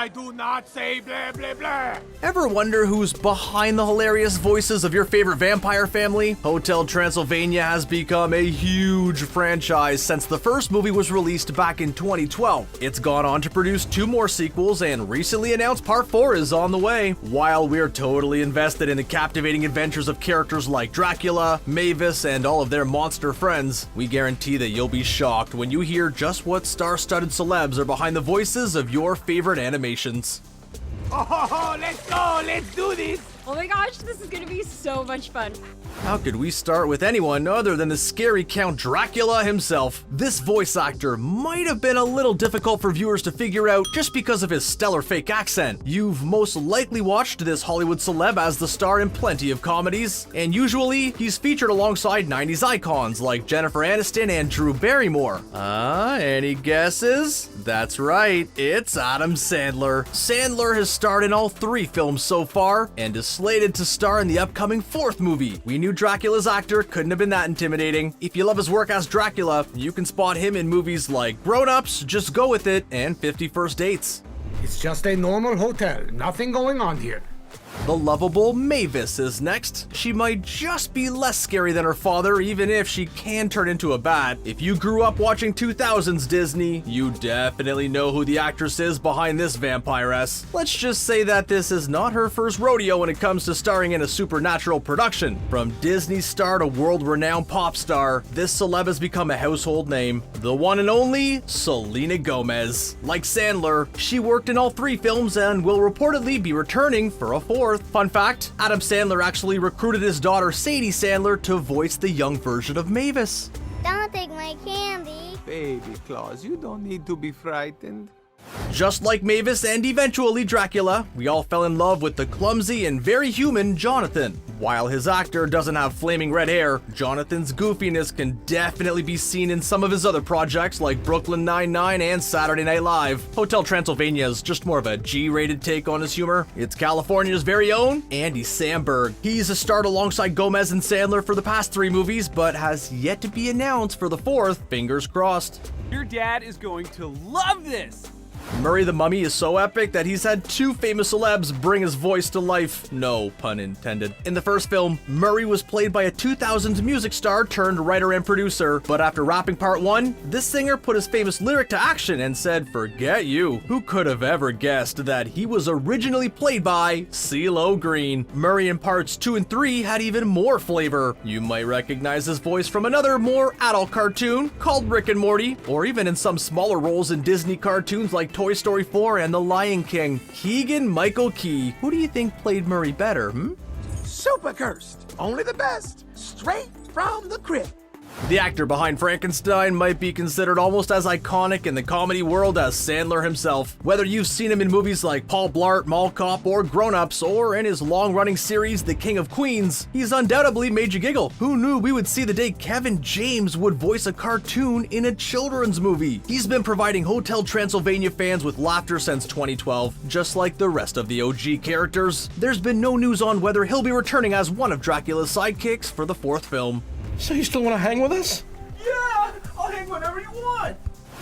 I do not say blah blah blah. Ever wonder who's behind the hilarious voices of your favorite vampire family? Hotel Transylvania has become a huge franchise since the first movie was released back in 2012. It's gone on to produce 2 more sequels and recently announced part 4 is on the way. While we're totally invested in the captivating adventures of characters like Dracula, Mavis, and all of their monster friends, we guarantee that you'll be shocked when you hear just what star-studded celebs are behind the voices of your favorite animations. Oh, let's go, let's do this. Oh my gosh, this is gonna be so much fun. How could we start with anyone other than the scary Count Dracula himself? This voice actor might have been a little difficult for viewers to figure out just because of his stellar fake accent. You've most likely watched this Hollywood celeb as the star in plenty of comedies, and usually he's featured alongside 90s icons like Jennifer Aniston and Drew Barrymore. Any guesses? That's right, it's Adam Sandler. Sandler has starred in all 3 films so far, and is slated to star in the upcoming 4th movie. We knew Dracula's actor couldn't have been that intimidating. If you love his work as Dracula, you can spot him in movies like Grown Ups, Just Go With It, and 50 First Dates. It's just a normal hotel, nothing going on here. The lovable Mavis is next. She might just be less scary than her father, even if she can turn into a bat. If you grew up watching 2000s Disney, you definitely know who the actress is behind this vampiress. Let's just say that this is not her first rodeo when it comes to starring in a supernatural production. From Disney star to world-renowned pop star, this celeb has become a household name. The one and only Selena Gomez. Like Sandler, she worked in all 3 films and will reportedly be returning for a 4th. Fun fact, Adam Sandler actually recruited his daughter Sadie Sandler to voice the young version of Mavis. Don't take my candy. Baby Claus, you don't need to be frightened. Just like Mavis and eventually Dracula, we all fell in love with the clumsy and very human Jonathan. While his actor doesn't have flaming red hair, Jonathan's goofiness can definitely be seen in some of his other projects like Brooklyn Nine-Nine and Saturday Night Live. Hotel Transylvania is just more of a G-rated take on his humor. It's California's very own Andy Samberg. He's starred alongside Gomez and Sandler for the past 3 movies, but has yet to be announced for the 4th, fingers crossed. Your dad is going to love this! Murray the Mummy is so epic that he's had 2 famous celebs bring his voice to life. No pun intended. In the first film, Murray was played by a 2000s music star turned writer and producer, but after wrapping part 1, this singer put his famous lyric to action and said, "Forget you." Who could have ever guessed that he was originally played by CeeLo Green? Murray in parts 2 and 3 had even more flavor. You might recognize his voice from another more adult cartoon called Rick and Morty, or even in some smaller roles in Disney cartoons like Toy Story 4 and The Lion King. Keegan-Michael Key. Who do you think played Murray better, Super cursed, only the best, straight from the crypt. The actor behind Frankenstein might be considered almost as iconic in the comedy world as Sandler himself. Whether you've seen him in movies like Paul Blart, Mall Cop, or Grown Ups, or in his long-running series The King of Queens, he's undoubtedly made you giggle. Who knew we would see the day Kevin James would voice a cartoon in a children's movie? He's been providing Hotel Transylvania fans with laughter since 2012, just like the rest of the OG characters. There's been no news on whether he'll be returning as one of Dracula's sidekicks for the 4th film. So you still want to hang with us? Yeah! I'll hang whenever you want!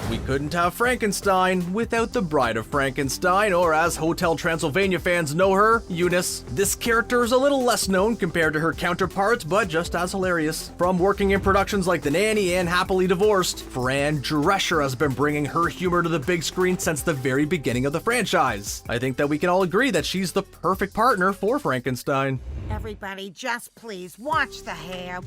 We couldn't have Frankenstein without the Bride of Frankenstein, or as Hotel Transylvania fans know her, Eunice. This character is a little less known compared to her counterparts, but just as hilarious. From working in productions like The Nanny and Happily Divorced, Fran Drescher has been bringing her humor to the big screen since the very beginning of the franchise. I think that we can all agree that she's the perfect partner for Frankenstein. Everybody, just please watch the hair.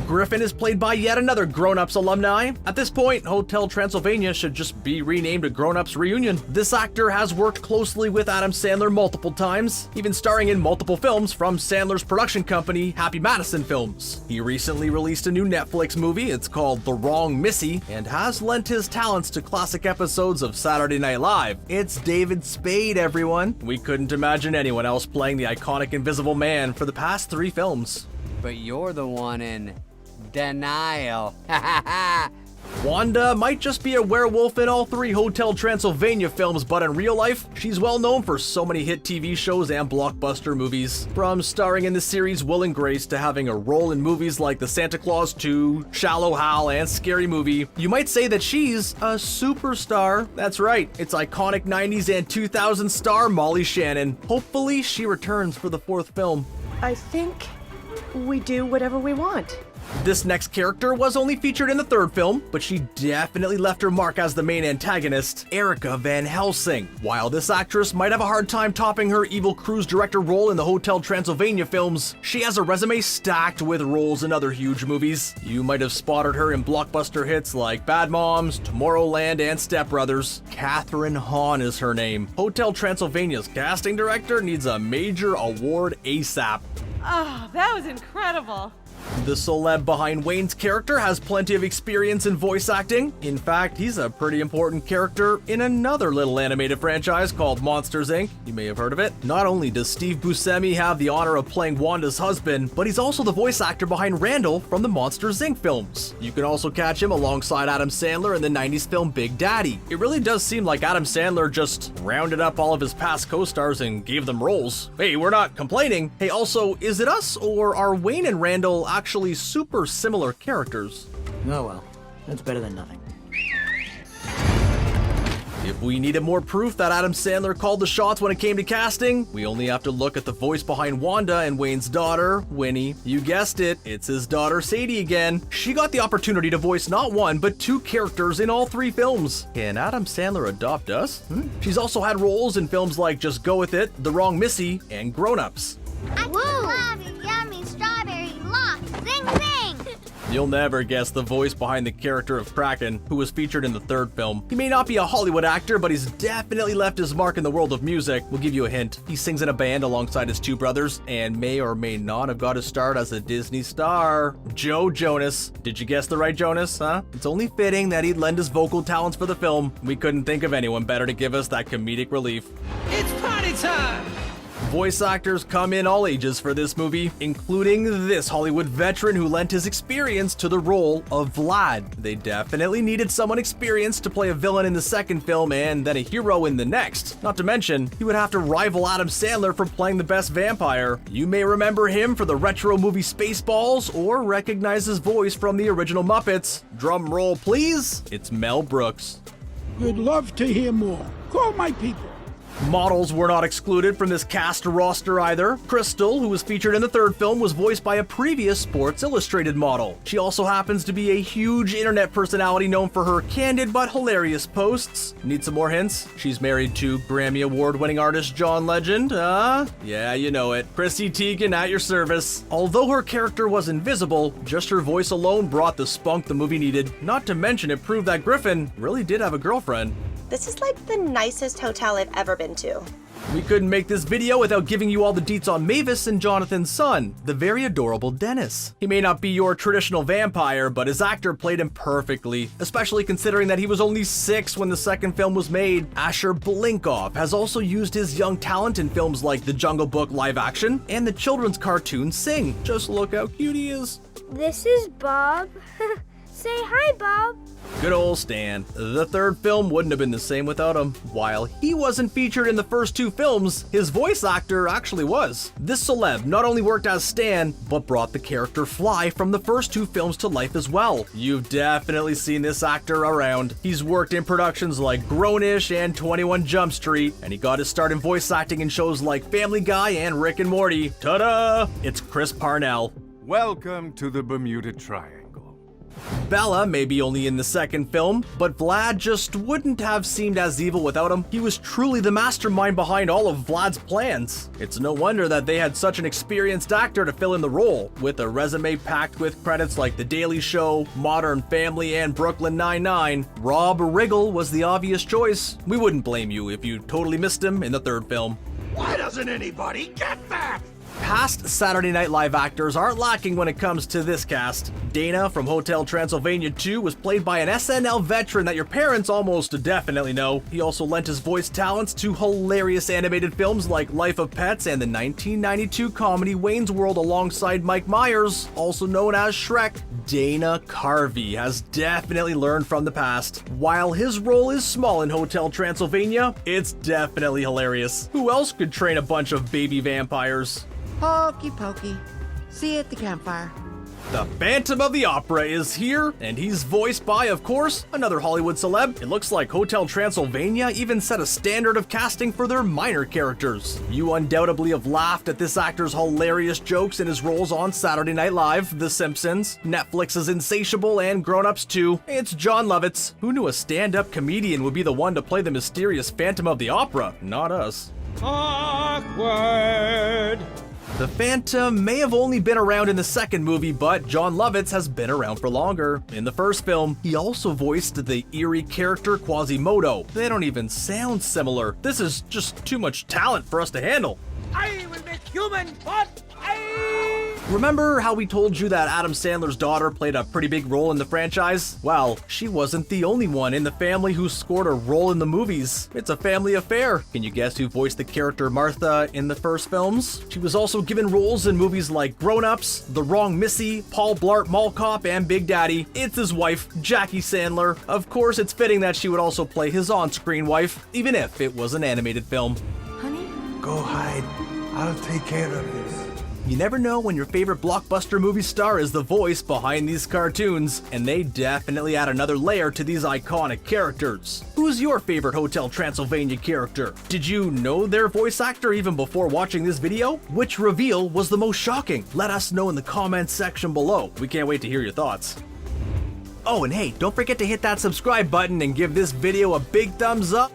Griffin is played by yet another Grown Ups alumni. At this point, Hotel Transylvania should just be renamed a Grown Ups Reunion. This actor has worked closely with Adam Sandler multiple times, even starring in multiple films from Sandler's production company, Happy Madison Films. He recently released a new Netflix movie, it's called The Wrong Missy, and has lent his talents to classic episodes of Saturday Night Live. It's David Spade, everyone. We couldn't imagine anyone else playing the iconic Invisible Man for the past 3 films. But you're the one in denial. Wanda might just be a werewolf in all 3 Hotel Transylvania films, but in real life, she's well known for so many hit TV shows and blockbuster movies. From starring in the series Will and Grace to having a role in movies like The Santa Claus 2, Shallow Hal, and Scary Movie, you might say that she's a superstar. That's right, it's iconic 90s and 2000s star Molly Shannon. Hopefully, she returns for the 4th film. I think we do whatever we want. This next character was only featured in the 3rd film, but she definitely left her mark as the main antagonist, Erica Van Helsing. While this actress might have a hard time topping her evil cruise director role in the Hotel Transylvania films, she has a resume stacked with roles in other huge movies. You might have spotted her in blockbuster hits like Bad Moms, Tomorrowland, and Step Brothers. Katherine Hahn is her name. Hotel Transylvania's casting director needs a major award ASAP. Oh, that was incredible. The celeb behind Wayne's character has plenty of experience in voice acting. In fact, he's a pretty important character in another little animated franchise called Monsters, Inc. You may have heard of it. Not only does Steve Buscemi have the honor of playing Wanda's husband, but he's also the voice actor behind Randall from the Monsters, Inc. films. You can also catch him alongside Adam Sandler in the 90s film Big Daddy. It really does seem like Adam Sandler just rounded up all of his past co-stars and gave them roles. Hey, we're not complaining. Hey, also, is it us or are Wayne and Randall actually super similar characters? Oh well, that's better than nothing. If we needed more proof that Adam Sandler called the shots when it came to casting, we only have to look at the voice behind Wanda and Wayne's daughter, Winnie. You guessed it, it's his daughter Sadie again. She got the opportunity to voice not 1, but 2 characters in all 3 films. Can Adam Sandler adopt us? She's also had roles in films like Just Go With It, The Wrong Missy, and Grown Ups. I love your yummy strawberry lox. Zing, zing. You'll never guess the voice behind the character of Kraken, who was featured in the 3rd film. He may not be a Hollywood actor, but he's definitely left his mark in the world of music. We'll give you a hint. He sings in a band alongside his 2 brothers, and may or may not have got his start as a Disney star. Joe Jonas. Did you guess the right Jonas, huh? It's only fitting that he'd lend his vocal talents for the film. We couldn't think of anyone better to give us that comedic relief. It's party time! Voice actors come in all ages for this movie, including this Hollywood veteran who lent his experience to the role of Vlad. They definitely needed someone experienced to play a villain in the 2nd film and then a hero in the next. Not to mention, he would have to rival Adam Sandler for playing the best vampire. You may remember him for the retro movie Spaceballs or recognize his voice from the original Muppets. Drum roll, please. It's Mel Brooks. Would love to hear more. Call my people. Models were not excluded from this cast roster either. Crystal, who was featured in the 3rd film, was voiced by a previous Sports Illustrated model. She also happens to be a huge internet personality known for her candid but hilarious posts. Need some more hints? She's married to Grammy Award-winning artist John Legend. Yeah, you know it. Chrissy Teigen at your service. Although her character was invisible, just her voice alone brought the spunk the movie needed. Not to mention it proved that Griffin really did have a girlfriend. This is like the nicest hotel I've ever been to. We couldn't make this video without giving you all the deets on Mavis and Jonathan's son, the very adorable Dennis. He may not be your traditional vampire, but his actor played him perfectly, especially considering that he was only 6 when the 2nd film was made. Asher Blinkoff has also used his young talent in films like The Jungle Book live action and the children's cartoon Sing. Just look how cute he is. This is Bob. Say hi, Bob. Good old Stan. The 3rd film wouldn't have been the same without him. While he wasn't featured in the first 2 films, his voice actor actually was. This celeb not only worked as Stan, but brought the character Fly from the first 2 films to life as well. You've definitely seen this actor around. He's worked in productions like Grownish and 21 Jump Street, and he got his start in voice acting in shows like Family Guy and Rick and Morty. Ta-da! It's Chris Parnell. Welcome to the Bermuda Triangle. Bella may be only in the 2nd film, but Vlad just wouldn't have seemed as evil without him. He was truly the mastermind behind all of Vlad's plans. It's no wonder that they had such an experienced actor to fill in the role. With a resume packed with credits like The Daily Show, Modern Family, and Brooklyn Nine-Nine, Rob Riggle was the obvious choice. We wouldn't blame you if you totally missed him in the 3rd film. Why doesn't anybody get that? Past Saturday Night Live actors aren't lacking when it comes to this cast. Dana from Hotel Transylvania 2 was played by an SNL veteran that your parents almost definitely know. He also lent his voice talents to hilarious animated films like Life of Pets and the 1992 comedy Wayne's World alongside Mike Myers, also known as Shrek. Dana Carvey has definitely learned from the past. While his role is small in Hotel Transylvania, it's definitely hilarious. Who else could train a bunch of baby vampires? Hokey pokey. See you at the campfire. The Phantom of the Opera is here, and he's voiced by, of course, another Hollywood celeb. It looks like Hotel Transylvania even set a standard of casting for their minor characters. You undoubtedly have laughed at this actor's hilarious jokes in his roles on Saturday Night Live, The Simpsons, Netflix's Insatiable, and Grown Ups 2. It's Jon Lovitz. Who knew a stand-up comedian would be the one to play the mysterious Phantom of the Opera? Not us. Awkward. The Phantom may have only been around in the second movie, but Jon Lovitz has been around for longer. In the first film, he also voiced the eerie character Quasimodo. They don't even sound similar. This is just too much talent for us to handle. I will make human what Remember how we told you that Adam Sandler's daughter played a pretty big role in the franchise? Well, she wasn't the only one in the family who scored a role in the movies. It's a family affair. Can you guess who voiced the character Martha in the first films? She was also given roles in movies like Grown Ups, The Wrong Missy, Paul Blart Mall Cop, and Big Daddy. It's his wife, Jackie Sandler. Of course, it's fitting that she would also play his on-screen wife, even if it was an animated film. Honey? Go hide. I'll take care of this. You never know when your favorite blockbuster movie star is the voice behind these cartoons, and they definitely add another layer to these iconic characters. Who's your favorite Hotel Transylvania character? Did you know their voice actor even before watching this video? Which reveal was the most shocking? Let us know in the comments section below. We can't wait to hear your thoughts. Oh, and hey, don't forget to hit that subscribe button and give this video a big thumbs up.